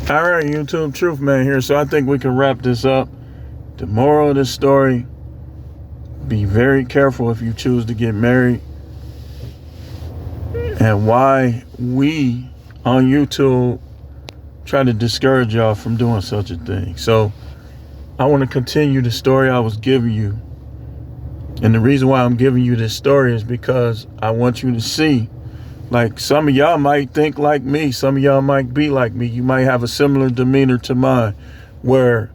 All right, YouTube Truth Man here. So I think we can wrap this up. The moral of this story: be very careful if you choose to get married, and why we on YouTube try to discourage y'all from doing such a thing. So I want to continue the story I was giving you. And the reason why I'm giving you this story is because I want you to see, like, some of y'all might think like me. Some of y'all might be like me. You might have a similar demeanor to mine, where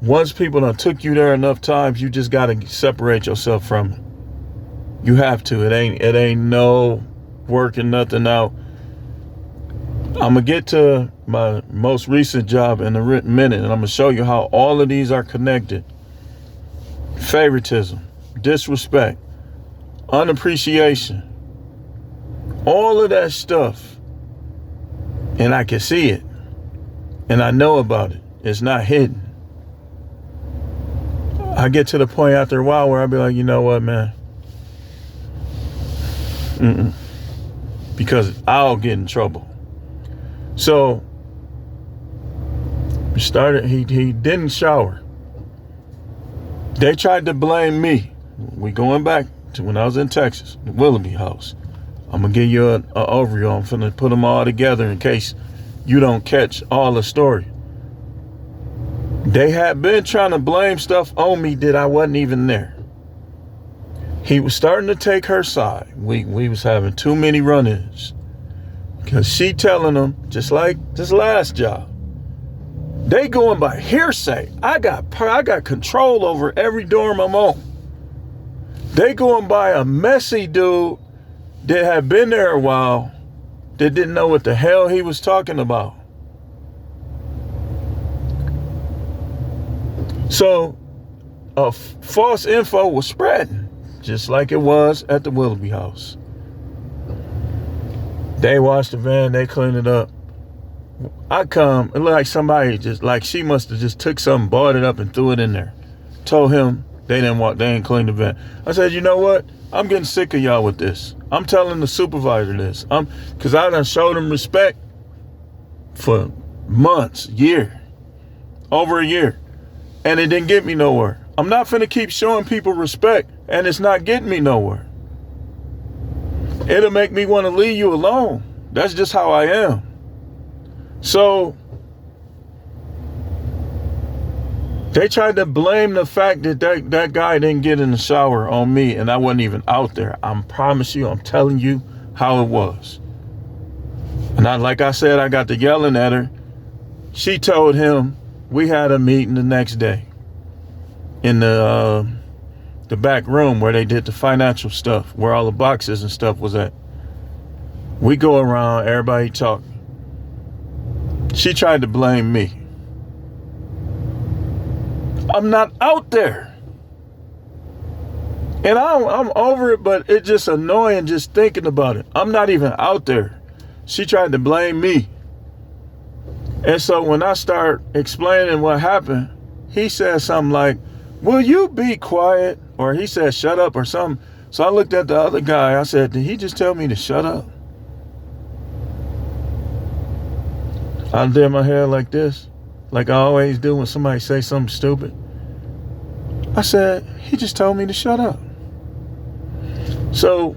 once people done took you there enough times, you just got to separate yourself from it. You have to. It ain't no working nothing out. I'm going to get to my most recent job in a minute, and I'm going to show you how all of these are connected. Favoritism, disrespect, unappreciation, all of that stuff. And I can see it. And I know about it. It's not hidden. I get to the point after a while where I'll be like, you know what, man? Because I'll get in trouble. So he didn't shower. They tried to blame me. We going back to when I was in Texas, the Willoughby house. I'm going to give you an overview. I'm finna put them all together in case you don't catch all the story. They had been trying to blame stuff on me that I wasn't even there. He was starting to take her side. We was having too many run-ins. Because she telling them, just like this last job, they going by hearsay. I got control over every dorm I'm on. They going by a messy dude that had been there a while that didn't know what the hell he was talking about. So false info was spreading, just like it was at the Willoughby house. They washed the van, they cleaned it up. I come, it looked like somebody she must have just took something, bought it up and threw it in there. Told him they didn't clean the van. I said, you know what? I'm getting sick of y'all with this. I'm telling the supervisor this. Because I done showed him respect for months, over a year. And it didn't get me nowhere. I'm not finna keep showing people respect and it's not getting me nowhere. It'll make me want to leave you alone. That's just how I am. So they tried to blame the fact that guy didn't get in the shower on me, and I wasn't even out there. I promise you, I'm telling you how it was. And like I said, I got to yelling at her. She told him we had a meeting the next day in the back room where they did the financial stuff, where all the boxes and stuff was at. We go around, everybody talking. She tried to blame me. I'm not out there. And I'm over it, but it's just annoying just thinking about it. I'm not even out there. She tried to blame me. And so when I start explaining what happened, he said something like, will you be quiet? Or he said, shut up or something. So I looked at the other guy. I said, did he just tell me to shut up? I did my hair like this, like I always do when somebody say something stupid. I said, he just told me to shut up. So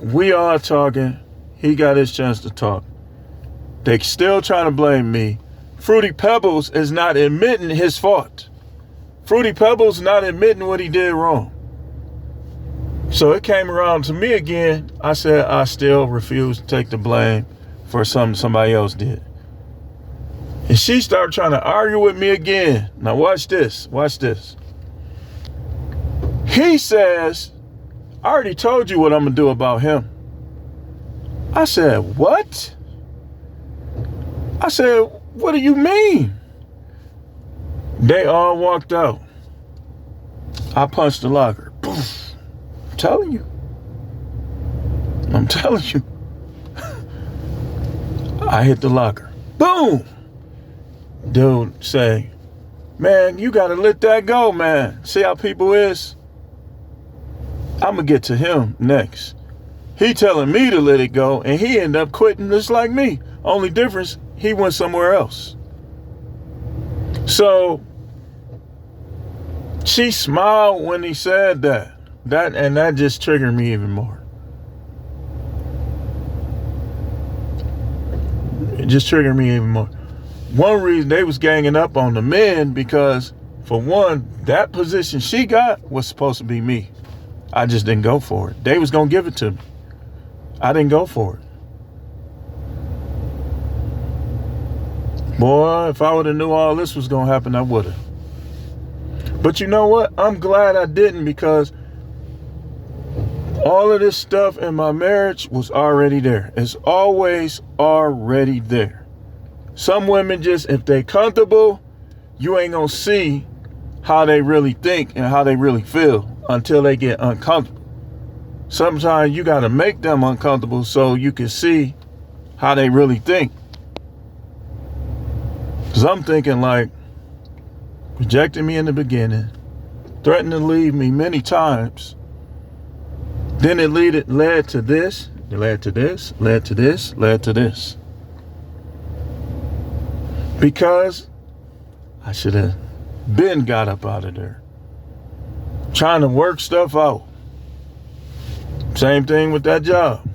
we are talking. He got his chance to talk. They still trying to blame me. Fruity Pebbles is not admitting his fault. Fruity Pebbles not admitting what he did wrong. So it came around to me again. I said, I still refuse to take the blame for something somebody else did. And she started trying to argue with me again. Now watch this. Watch this. He says, I already told you what I'm going to do about him. I said, what? I said, what do you mean? They all walked out. I punched the locker. Poof. I'm telling you. I hit the locker. Boom. Dude say, man, you got to let that go, man. See how people is? I'm going to get to him next. He telling me to let it go, and he ended up quitting just like me. Only difference, he went somewhere else. So she smiled when he said that. That just triggered me even more. It just triggered me even more. One reason they was ganging up on the men because, for one, that position she got was supposed to be me. I just didn't go for it. They was going to give it to me. I didn't go for it. Boy, if I would have knew all this was going to happen, I would have. But you know what? I'm glad I didn't, because all of this stuff in my marriage was already there. It's always already there. Some women just, if they comfortable, you ain't going to see how they really think and how they really feel until they get uncomfortable. Sometimes you got to make them uncomfortable so you can see how they really think. Because I'm thinking like, rejected me in the beginning, threatened to leave me many times. Then it led to this, it led to this, led to this, led to this. Because I should have been got up out of there. Trying to work stuff out. Same thing with that job.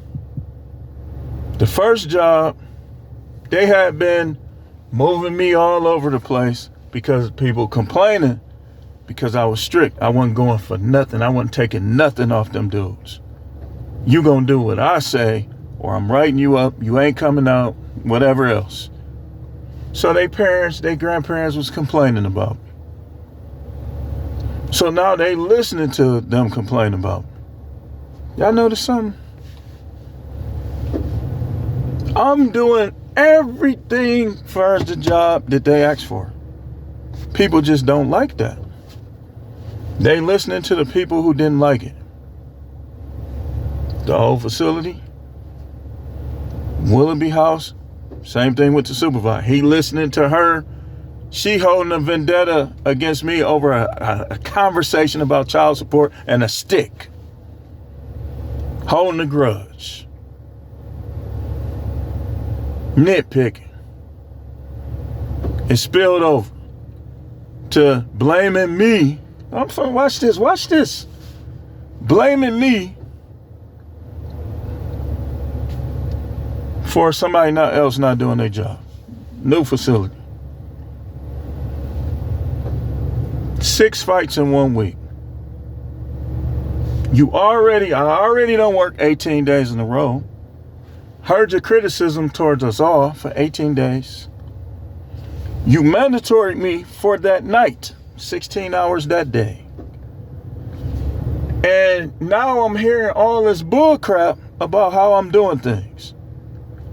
The first job, they had been moving me all over the place because people complaining because I was strict. I wasn't going for nothing. I wasn't taking nothing off them dudes. You gonna do what I say or I'm writing you up. You ain't coming out, whatever else. So their grandparents was complaining about me. So now they listening to them complain about me. Y'all notice something? I'm doing everything for the job that they asked for. People just don't like that. They listening to the people who didn't like it. The old facility, Willoughby House, same thing with the supervisor. He listening to her. She holding a vendetta against me over a conversation about child support and a stick. Holding a grudge. Nitpicking. It spilled over to blaming me. Watch this. Blaming me for somebody else not doing their job. New facility. 6 fights in 1 week. I already don't work 18 days in a row. Heard your criticism towards us all for 18 days. You mandatory me for that night, 16 hours that day. And now I'm hearing all this bull crap about how I'm doing things.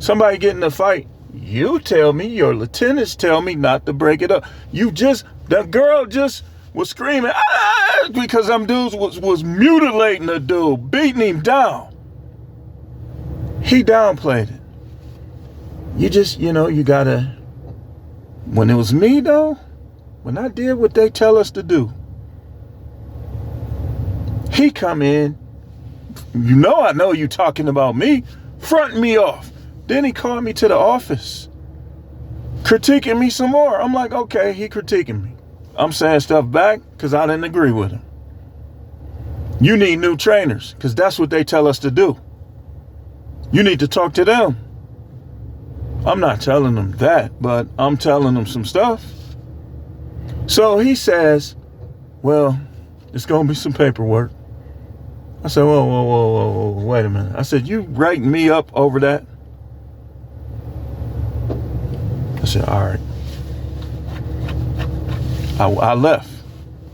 Somebody get in a fight. You tell me, your lieutenants tell me not to break it up. The girl just was screaming, because them dudes was mutilating the dude, beating him down. He downplayed it. You gotta, when it was me though, when I did what they tell us to do, he come in, I know you talking about me, fronting me off. Then he called me to the office, critiquing me some more. I'm like, okay, he critiquing me. I'm saying stuff back because I didn't agree with him. You need new trainers because that's what they tell us to do. You need to talk to them. I'm not telling them that, but I'm telling them some stuff. So he says, well, it's going to be some paperwork. I said, whoa, wait a minute. I said, you writing me up over that? I said, all right. I left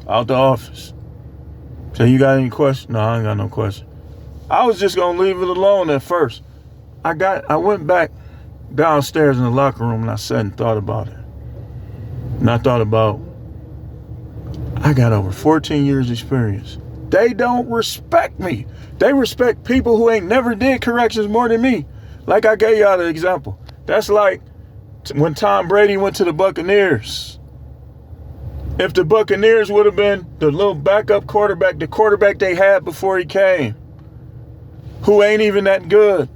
out the office. So you got any questions? No, I ain't got no question. I was just going to leave it alone at first. I went back downstairs in the locker room and I sat and thought about it. And I thought about, I got over 14 years experience. They don't respect me. They respect people who ain't never did corrections more than me. Like I gave y'all the example. That's like when Tom Brady went to the Buccaneers. If the Buccaneers would have been the little backup quarterback, the quarterback they had before he came, who ain't even that good,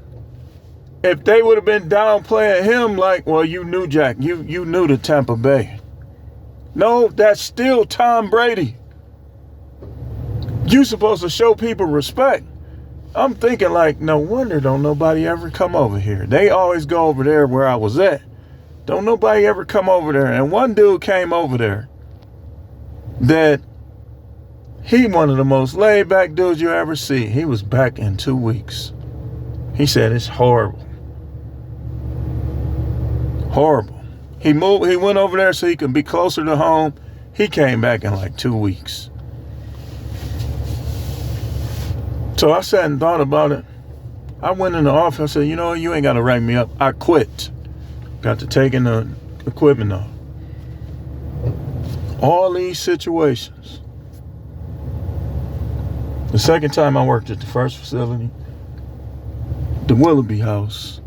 if they would have been downplaying him like, well, you knew Jack, you knew the Tampa Bay. No, that's still Tom Brady. You supposed to show people respect. I'm thinking like, no wonder don't nobody ever come over here. They always go over there where I was at. Don't nobody ever come over there. And one dude came over there that he one of the most laid back dudes you ever see. He was back in 2 weeks. He said it's horrible. Horrible. He went over there so he could be closer to home. He came back in like 2 weeks. So I sat and thought about it. I went in the office. I said, you know what? You ain't got to write me up. I quit. Got to taking the equipment off. All these situations. The second time I worked at the first facility, the Willoughby House,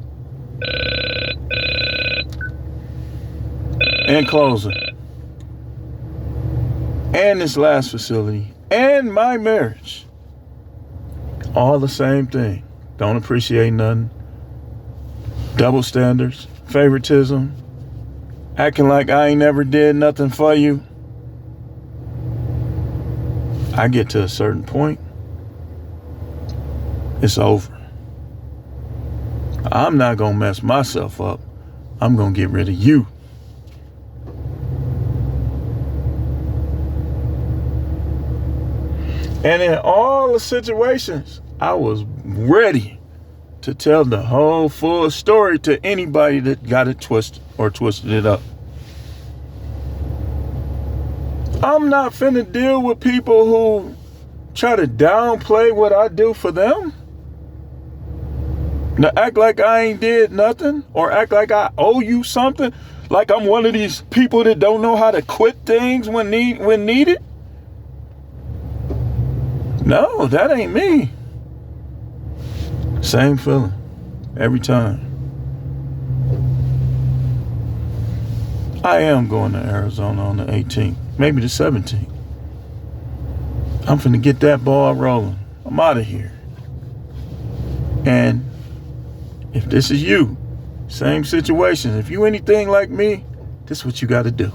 and closing, and this last facility, and my marriage. All the same thing. Don't appreciate nothing. Double standards. Favoritism. Acting like I ain't never did nothing for you. I get to a certain point. It's over. I'm not going to mess myself up. I'm going to get rid of you. And in all the situations, I was ready to tell the whole full story to anybody that got it twisted or twisted it up. I'm not finna deal with people who try to downplay what I do for them. Now act like I ain't did nothing or act like I owe you something. Like I'm one of these people that don't know how to quit things when needed. No, that ain't me. Same feeling every time. I am going to Arizona on the 18th, maybe the 17th. I'm finna get that ball rolling. I'm out of here. And if this is you, same situation. If you anything like me, this is what you got to do.